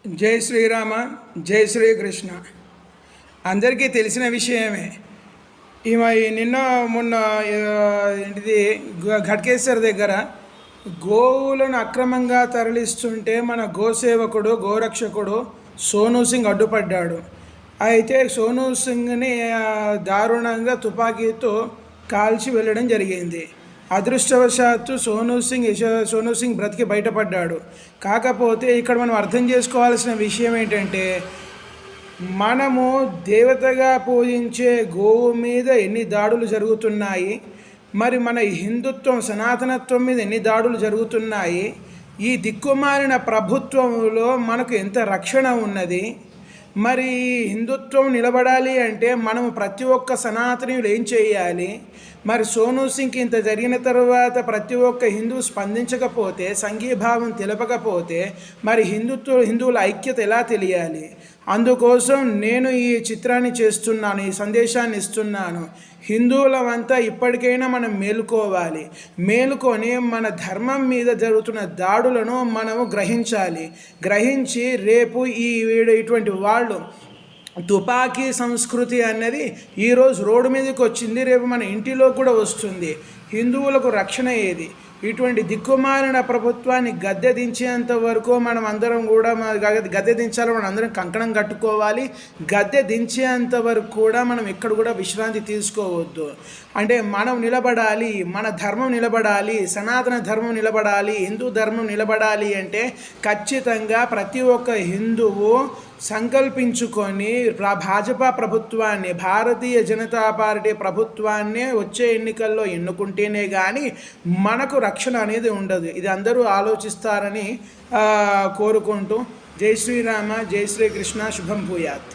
జై శ్రీరామ, జై శ్రీకృష్ణ. అందరికీ తెలిసిన విషయమే. నిన్న మొన్న ఏంటిది ఘట్కేశ్వర్ దగ్గర గోవులను అక్రమంగా తరలిస్తుంటే మన గోసేవకుడు గోరక్షకుడు సోనూ సింగ్ అడ్డుపడ్డాడు. అయితే సోనూ సింగ్ని దారుణంగా తుపాకీతో కాల్చి వెళ్ళడం జరిగింది. అదృష్టవశాత్తు సోనూ సింగ్ బ్రతికి బయటపడ్డాడు. కాకపోతే ఇక్కడ మనం అర్థం చేసుకోవాల్సిన విషయం ఏంటంటే, మనము దేవతగా పూజించే గోవు మీద ఎన్ని దాడులు జరుగుతున్నాయి, మరి మన హిందుత్వం సనాతనత్వం మీద ఎన్ని దాడులు జరుగుతున్నాయి, ఈ దిక్కుమాలిన ప్రభుత్వంలో మనకు ఎంత రక్షణ ఉన్నది. మరి హిందుత్వం నిలబడాలి అంటే మనము ప్రతి ఒక్క సనాతనీయులు ఏం చేయాలి? మరి సోనూ సింగ్కి ఇంత జరిగిన తర్వాత ప్రతి ఒక్క హిందువు స్పందించకపోతే, సంఘీభావం తెలపకపోతే మరి హిందువుల ఐక్యత ఎలా తెలియాలి? అందుకోసం నేను ఈ చిత్రాన్ని చేస్తున్నాను, ఈ సందేశాన్ని ఇస్తున్నాను. హిందువులమంతా ఇప్పటికైనా మనం మేలుకొని మన ధర్మం మీద జరుగుతున్న దాడులను మనము గ్రహించి రేపు ఇటువంటి వాళ్ళు తుపాకీ సంస్కృతి అన్నది ఈరోజు రోడ్డు మీదకి వచ్చింది, రేపు మన ఇంటిలో కూడా వస్తుంది. హిందువులకు రక్షణ ఏది? ఇటువంటి దిక్కుమాలిన ప్రభుత్వాన్ని గద్దె దించేంత వరకు మనం అందరం కూడా గద్దె దించాలి, మనం అందరం కంకణం కట్టుకోవాలి. గద్దె దించేంత వరకు కూడా మనం ఎక్కడ కూడా విశ్రాంతి తీసుకోవద్దు. అంటే మనం నిలబడాలి, మన ధర్మం నిలబడాలి, సనాతన ధర్మం నిలబడాలి, హిందూ ధర్మం నిలబడాలి అంటే ఖచ్చితంగా ప్రతి ఒక్క హిందువు సంకల్పించుకొని భాజపా ప్రభుత్వాన్ని, భారతీయ జనతా పార్టీ ప్రభుత్వాన్ని వచ్చే ఎన్నికల్లో ఎన్నుకుంటేనే కానీ మనకు రక్షణ అనేది ఉండదు. ఇది అందరూ ఆలోచిస్తారని కోరుకుంటూ జై శ్రీరామ, జై శ్రీకృష్ణ, శుభం భూయాత్.